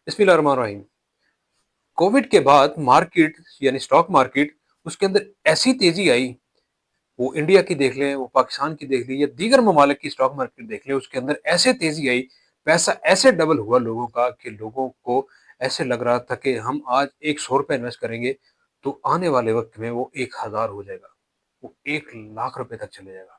بسم اللہ الرحمن الرحیم۔ کووڈ کے بعد مارکیٹ یعنی اسٹاک مارکیٹ اس کے اندر ایسی تیزی آئی، وہ انڈیا کی دیکھ لیں، وہ پاکستان کی دیکھ لیں یا دیگر ممالک کی اسٹاک مارکیٹ دیکھ لیں، اس کے اندر ایسے تیزی آئی، پیسہ ایسے ڈبل ہوا لوگوں کا کہ لوگوں کو ایسے لگ رہا تھا کہ ہم آج 100 روپے انویسٹ کریں گے تو آنے والے وقت میں وہ 1000 ہو جائے گا، وہ 1 لاکھ روپے تک چلے جائے گا۔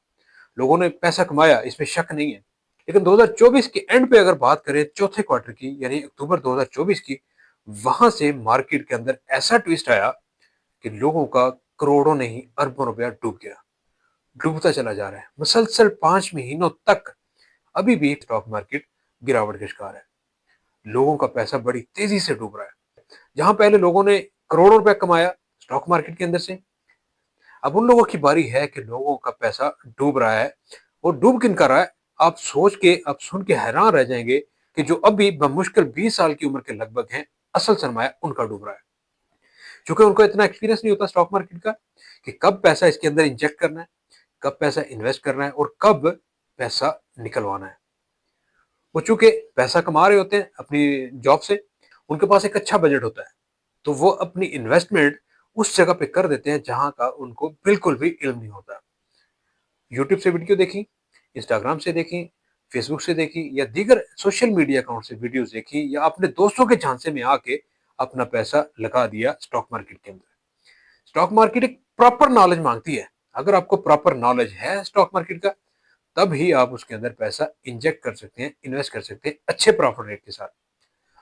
لوگوں نے پیسہ کمایا، اس میں شک نہیں ہے، لیکن 2024 کے اینڈ پہ اگر بات کریں چوتھے کوارٹر کی یعنی اکتوبر 2024 کی، وہاں سے مارکیٹ کے اندر ایسا ٹویسٹ آیا کہ لوگوں کا کروڑوں نہیں اربوں روپیہ ڈوب گیا، ڈوبتا چلا جا رہا ہے مسلسل 5 مہینوں تک۔ ابھی بھی اسٹاک مارکیٹ گراوٹ کا شکار ہے، لوگوں کا پیسہ بڑی تیزی سے ڈوب رہا ہے۔ جہاں پہلے لوگوں نے کروڑوں روپے کمایا اسٹاک مارکیٹ کے اندر سے، اب ان لوگوں کی باری ہے کہ لوگوں کا پیسہ ڈوب رہا ہے۔ اور ڈوب کن کر رہا ہے؟ آپ سن کے حیران رہ جائیں گے کہ جو ابھی بمشکل 20 سال کی عمر کے لگ بھگ ہیں، اصل سرمایہ ان کا ڈوب رہا ہے، چونکہ ان کو اتنا ایکسپیرینس نہیں ہوتا اسٹاک مارکیٹ کا کہ کب پیسہ اس کے اندر انجیکٹ کرنا ہے، کب پیسہ انویسٹ کرنا ہے اور کب پیسہ نکلوانا ہے۔ وہ چونکہ پیسہ کما رہے ہوتے ہیں اپنی جاب سے، ان کے پاس ایک اچھا بجٹ ہوتا ہے، تو وہ اپنی انویسٹمنٹ اس جگہ پہ کر دیتے ہیں جہاں کا ان کو بالکل بھی علم نہیں ہوتا۔ یوٹیوب سے ویڈیو دیکھی، انسٹاگرام سے دیکھی، فیس بک سے دیکھی یا دیگر سوشل میڈیا اکاؤنٹ سے ویڈیوز دیکھی یا اپنے دوستوں کے جھانسے میں آ کے اپنا پیسہ لگا دیا اسٹاک مارکیٹ کے اندر۔ اسٹاک مارکیٹ ایک پراپر نالج مانگتی ہے، اگر آپ کو پراپر نالج ہے اسٹاک مارکیٹ کا تب ہی آپ اس کے اندر پیسہ انجیکٹ کر سکتے ہیں، انویسٹ کر سکتے ہیں اچھے پروفٹ ریٹ کے ساتھ۔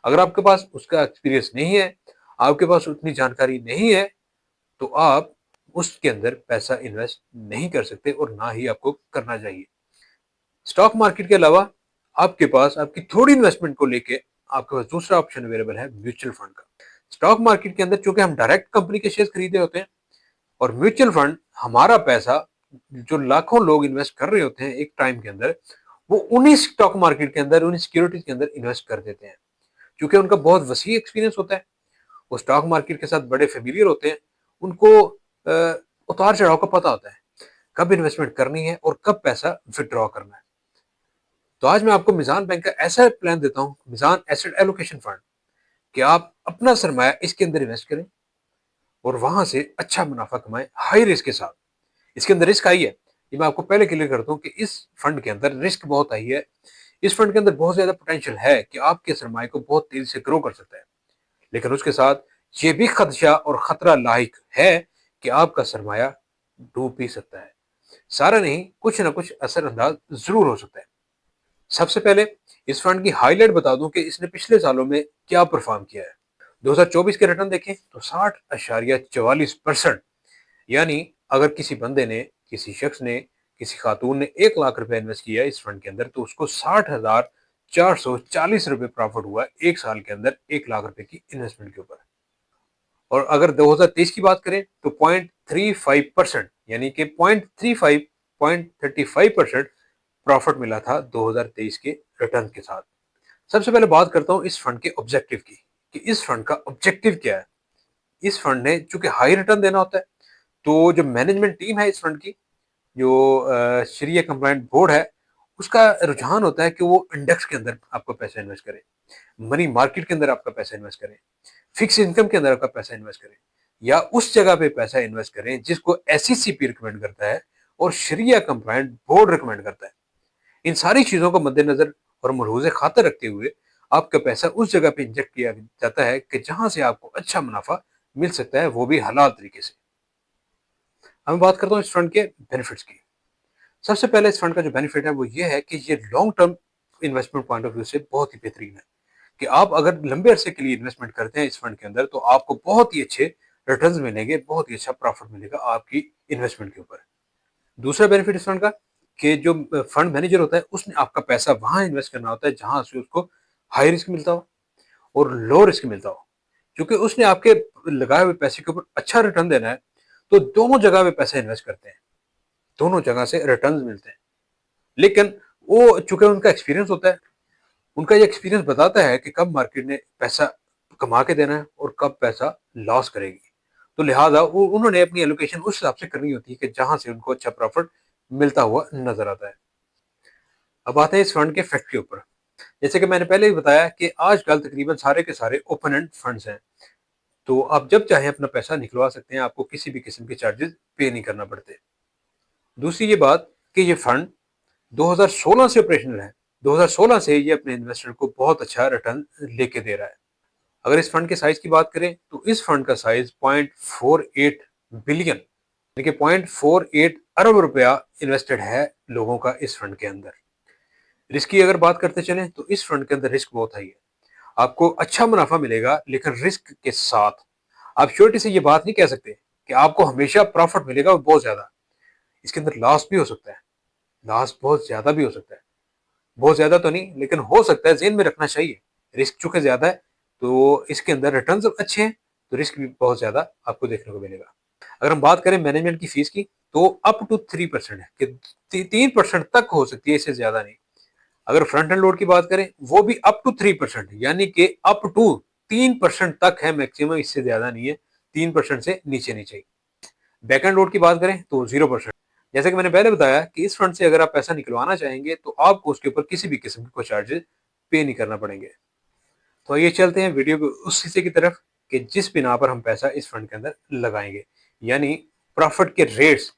اگر آپ کے پاس اس کا ایکسپیرینس نہیں ہے، آپ کے پاس اتنی جانکاری نہیں ہے، تو آپ اس کے اندر پیسہ انویسٹ نہیں کر سکتے اور نہ ہی آپ کو کرنا چاہیے۔ اسٹاک مارکیٹ کے علاوہ آپ کے پاس آپ کی تھوڑی انویسٹمنٹ کو لے کے آپ کے پاس دوسرا آپشن اویلیبل ہے میوچل فنڈ کا۔ اسٹاک مارکیٹ کے اندر چونکہ ہم ڈائریکٹ کمپنی کے شیئر خریدے ہوتے ہیں، اور میوچل فنڈ ہمارا پیسہ جو لاکھوں لوگ انویسٹ کر رہے ہوتے ہیں ایک ٹائم کے اندر، وہ انہی اسٹاک مارکیٹ کے اندر انہی سیکیورٹیز کے اندر انویسٹ کر دیتے ہیں، کیونکہ ان کا بہت وسیع ایکسپیرینس ہوتا ہے، وہ اسٹاک مارکیٹ کے ساتھ بڑے فیملیئر ہوتے ہیں، ان کو اتار چڑھاؤ کا پتہ ہوتا ہے، کب انویسٹمنٹ کرنی ہے اور کب پیسہ وتھڈرا کرنا ہے۔ تو آج میں آپ کو میزان بینک کا ایسا پلان دیتا ہوں، میزان ایسٹ ایلوکیشن فنڈ، کہ آپ اپنا سرمایہ اس کے اندر انویسٹ کریں اور وہاں سے اچھا منافع کمائیں ہائی رسک کے ساتھ۔ اس کے اندر رسک آئی ہے، یہ میں آپ کو پہلے کلیئر کرتا ہوں کہ اس فنڈ کے اندر رسک بہت آئی ہے۔ اس فنڈ کے اندر بہت زیادہ پوٹینشیل ہے کہ آپ کے سرمایہ کو بہت تیزی سے گرو کر سکتا ہے، لیکن اس کے ساتھ یہ بھی خدشہ اور خطرہ لاحق ہے کہ آپ کا سرمایہ ڈوب بھی سکتا ہے، سارا نہیں کچھ نہ کچھ اثر انداز ضرور ہو سکتا ہے۔ سب سے پہلے اس فنڈ کی ہائی لائٹ بتا دوں کہ اس نے پچھلے سالوں میں کیا پرفارم کیا ہے۔ 2024 کے ریٹرن دیکھیں تو 60.44%، یعنی اگر کسی بندے نے، کسی شخص نے، کسی خاتون نے 1 لاکھ روپے انویسٹ کیا اس فنڈ کے اندر تو اس کو 60,440 روپے پروفٹ ہوا ایک سال کے اندر 1 لاکھ روپے کی انویسٹمنٹ کے اوپر۔ اور اگر 2023 کی بات کریں تو 0.35%، یعنی کہ 0.35% پروفٹ ملا تھا 2023 کے ریٹرن کے ساتھ۔ سب سے پہلے بات کرتا ہوں اس فنڈ کے آبجیکٹو کی، کہ اس فنڈ کا آبجیکٹو کیا ہے۔ اس فنڈ نے چونکہ ہائی ریٹرن دینا ہوتا ہے، تو جو مینجمنٹ ٹیم ہے اس فنڈ کی، جو شریعہ کمپلائنٹ بورڈ ہے، اس کا رجحان ہوتا ہے کہ وہ انڈیکس کے اندر آپ کو پیسہ انویسٹ کرے، منی مارکیٹ کے اندر آپ کا پیسہ انویسٹ کریں، فکس انکم کے اندر آپ کا پیسہ انویسٹ کریں، یا اس جگہ پہ پیسہ انویسٹ کریں جس کو SEC ریکمینڈ کرتا ہے اور شریعہ کمپلائنٹ بورڈ ریکمینڈ کرتا ہے۔ ان ساری چیزوں کو مد نظر اور ملحوظ خاطر رکھتے ہوئے آپ کا پیسہ اس جگہ پہ انجیکٹ کیا جاتا ہے کہ جہاں سے آپ کو اچھا منافع مل سکتا ہے، وہ بھی حلال طریقے سے۔ اب میں بات کرتا ہوں اس فنڈ کے بینیفٹس کی۔ سب سے پہلے اس فنڈ کا جو بینیفٹ ہے وہ یہ ہے کہ یہ long term investment point of view سے بہت ہی بہترین ہے، کہ آپ اگر لمبے عرصے کے لیے انویسٹمنٹ کرتے ہیں اس فنڈ کے اندر تو آپ کو بہت ہی اچھے ریٹرنز ملیں گے، بہت ہی اچھا پروفٹ ملے گا آپ کی انویسٹمنٹ کے اوپر۔ دوسرا بینیفٹ اس فنڈ کا کہ جو فنڈ مینیجر ہوتا ہے اس نے آپ کا پیسہ وہاں انویسٹ کرنا ہوتا ہے جہاں سے اس کو ہائی رسک ملتا ہو اور لو رسک ملتا ہو، کیونکہ اس نے آپ کے لگائے ہوئے پیسے کے اوپر اچھا ریٹرن دینا ہے، تو دونوں جگہ پہ پیسہ انویسٹ کرتے ہیں، دونوں جگہ سے ریٹرنز ملتے ہیں۔ لیکن وہ چونکہ ان کا ایکسپیرینس ہوتا ہے، ان کا یہ ایکسپیرینس بتاتا ہے کہ کب مارکیٹ نے پیسہ کما کے دینا ہے اور کب پیسہ لاس کرے گی، تو لہٰذا انہوں نے اپنی ایلوکیشن اس حساب سے کرنی ہوتی ہے کہ جہاں سے ان کو اچھا پروفٹ ملتا ہوا نظر آتا ہے۔ اب آتے ہیں اس فنڈ کے فیکٹ کے اوپر۔ جیسے کہ میں نے پہلے بھی بتایا کہ آج کل تقریباً سارے کے سارے اوپن اینڈ فنڈز ہیں، تو آپ جب چاہیں اپنا پیسہ نکلوا سکتے ہیں، آپ کو کسی بھی قسم کے چارجز پے نہیں کرنا پڑتے۔ دوسری یہ بات کہ یہ فنڈ 2016 سے آپریشنل ہے، 2016 سے یہ اپنے انویسٹر کو بہت اچھا ریٹرن لے کے دے رہا ہے۔ اگر اس فنڈ کے سائز کی بات کریں تو اس فنڈ کا سائز 0.48 بلین یعنی کہ 0.48 ارب روپیہ انویسٹڈ ہے لوگوں کا اس فنڈ کے اندر۔ رسک کی اگر بات کرتے چلیں تو اس فنڈ کے اندر رسک بہت ہائی ہے، آپ کو اچھا منافع ملے گا لیکن رسک کے ساتھ۔ آپ شیورٹی سے یہ بات نہیں کہہ سکتے کہ آپ کو ہمیشہ پروفٹ ملے گا بہت زیادہ، اس کے اندر لاس بھی ہو سکتا ہے، لاس بہت زیادہ بھی ہو سکتا ہے، بہت زیادہ تو نہیں لیکن ہو سکتا ہے، ذہن میں رکھنا چاہیے۔ رسک چونکہ زیادہ ہے تو اس کے اندر ریٹرنز اچھے ہیں تو رسک بھی بہت زیادہ آپ کو دیکھنے کو ملے گا۔ اگر ہم بات کریں مینجمنٹ کی فیس کی تو اپ ٹو 3% ہے کہ 3% تک ہو سکتی ہے، اس سے زیادہ نہیں۔ اگر فرنٹ اینڈ لوڈ کی بات کریں وہ بھی اپ ٹو 3% یعنی کہ اپ ٹو 3% تک ہے میکسیمم، اس سے زیادہ نہیں ہے، 3% سے نیچے نہیں چاہیے۔ بیک اینڈ لوڈ کی بات کریں تو 0%۔ جیسے کہ میں نے پہلے بتایا کہ اس فنڈ سے اگر آپ پیسہ نکلوانا چاہیں گے تو آپ کو اس کے اوپر کسی بھی قسم کے چارجز پے نہیں کرنا پڑیں گے۔ تو یہ چلتے ہیں ویڈیو کے اس حصے کی طرف کہ جس بنا پر ہم پیسہ اس فنڈ کے اندر لگائیں گے، یعنی پروفٹ کے ریٹس،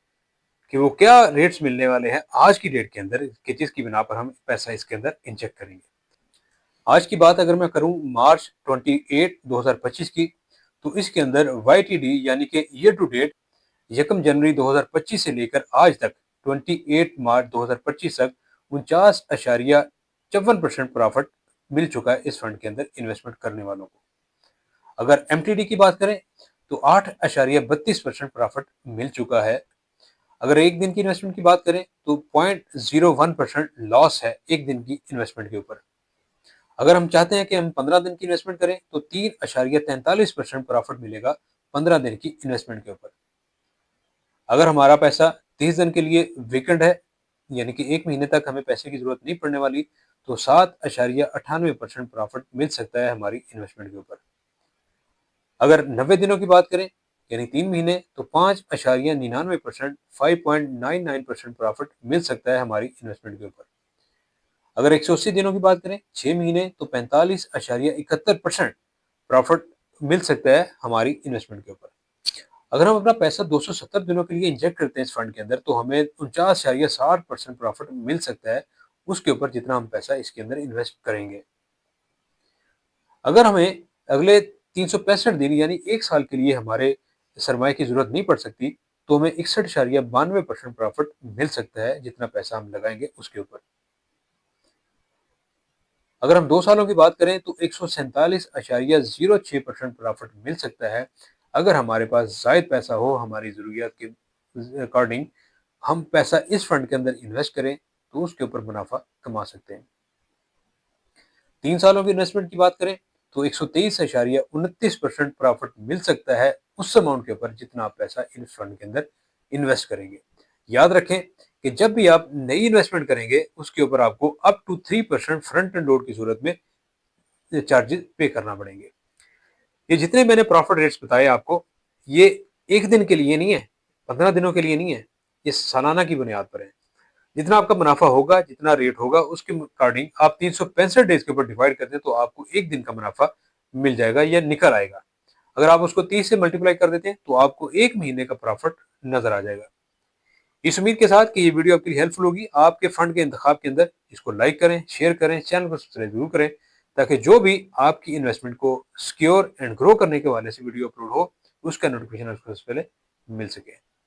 کہ وہ کیا ریٹس ملنے والے ہیں آج کی ڈیٹ کے اندر کہ جس کی بنا پر ہم پیسہ اس کے اندر انجیکٹ کریں گے۔ آج کی بات اگر میں کروں مارچ 28 2025 کی تو اس کے اندر وائی ٹی ڈی یعنی کہ ایئر ٹو ڈیٹ 1 جنوری 2025 سے لے کر آج تک 28 مارچ 2025 تک 49.54% پروفٹ مل چکا ہے اس فنڈ کے اندر انویسٹمنٹ کرنے والوں کو۔ اگر ایم ٹی ڈی کی بات کریں تو 8.32% پروفٹ مل چکا ہے۔ اگر ایک دن کی انویسٹمنٹ کی بات کریں تو 0.01% لاس ہے ایک دن کی انویسٹمنٹ کے اوپر۔ اگر ہم چاہتے ہیں کہ ہم 15 دن کی انویسٹمنٹ کریں تو 3.43% پروفٹ ملے گا 15 دن کی انویسٹمنٹ کے اوپر۔ اگر ہمارا پیسہ 30 دن کے لیے ویکنڈ ہے یعنی کہ ایک مہینے تک ہمیں پیسے کی ضرورت نہیں پڑنے والی تو 7.98% پروفٹ مل سکتا ہے ہماری انویسٹمنٹ کے اوپر۔ اگر 90 دنوں کی بات کریں یعنی 3 مہینے تو 5.99% 5.99% پروفٹ مل سکتا ہے ہماری انویسٹمنٹ کے اوپر۔ اگر 180 دنوں کی بات کریں 6 مہینے تو 45.71% پروفٹ مل سکتا ہے ہماری انویسٹمنٹ کے اوپر۔ اگر ہم اپنا پیسہ 270 دنوں کے لیے انجیکٹ کرتے ہیں اس فنڈ کے اندر تو ہمیں 49.60% پروفٹ مل سکتا ہے اس کے اوپر جتنا ہم پیسہ اس کے اندر انویسٹ کریں گے۔ اگر ہمیں اگلے 365 دن یعنی ایک سال کے لیے ہمارے سرمایہ کی ضرورت نہیں پڑ سکتی تو ہمیں 61.92% پروفٹ مل سکتا ہے جتنا پیسہ ہم لگائیں گے اس کے اوپر۔ اگر ہم 2 سالوں کی بات کریں تو 147.06% پروفٹ مل سکتا ہے اگر ہمارے پاس زائد پیسہ ہو، ہماری ضروریات کے اکارڈنگ ہم پیسہ اس فنڈ کے اندر انویسٹ کریں تو اس کے اوپر منافع کما سکتے ہیں۔ 3 سالوں کی انویسٹمنٹ کی بات کریں تو 123.29% پروفٹ مل سکتا ہے اس اماؤنٹ کے اوپر جتنا آپ پیسہ اس فنڈ کے اندر انویسٹ کریں گے۔ یاد رکھیں کہ جب بھی آپ نئی انویسٹمنٹ کریں گے اس کے اوپر آپ کو up to 3% front end load کی صورت میں چارجز پے کرنا پڑیں گے۔ یہ جتنے میں نے پروفٹ ریٹس بتائے آپ کو، یہ ایک دن کے لیے نہیں ہے، 15 دنوں کے لیے نہیں ہے، یہ سالانہ کی بنیاد پر ہے۔ جتنا آپ کا منافع ہوگا، جتنا ریٹ ہوگا اس کے اکارڈنگ آپ 365 ڈیز کے اوپر ڈیوائڈ کر دیں تو آپ کو ایک دن کا منافع مل جائے گا یا نکل آئے گا۔ اگر آپ اس کو 30 سے ملٹیپلائی کر دیتے ہیں تو آپ کو ایک مہینے کا پروفٹ نظر آ جائے گا۔ اس امید کے ساتھ کہ یہ ویڈیو آپ کے لیے ہیلپ فل ہوگی، آپ کے فنڈ کے انتخاب کے اندر اس کو لائک کریں، شیئر کریں، چینل کو سبسکرائب ضرور کریں تاکہ جو بھی آپ کی انویسٹمنٹ کو سیکیور اینڈ گرو کرنے کے حوالے سے ویڈیو اپلوڈ ہو اس کا نوٹیفیکیشن آپ کو سب سے پہلے مل سکے۔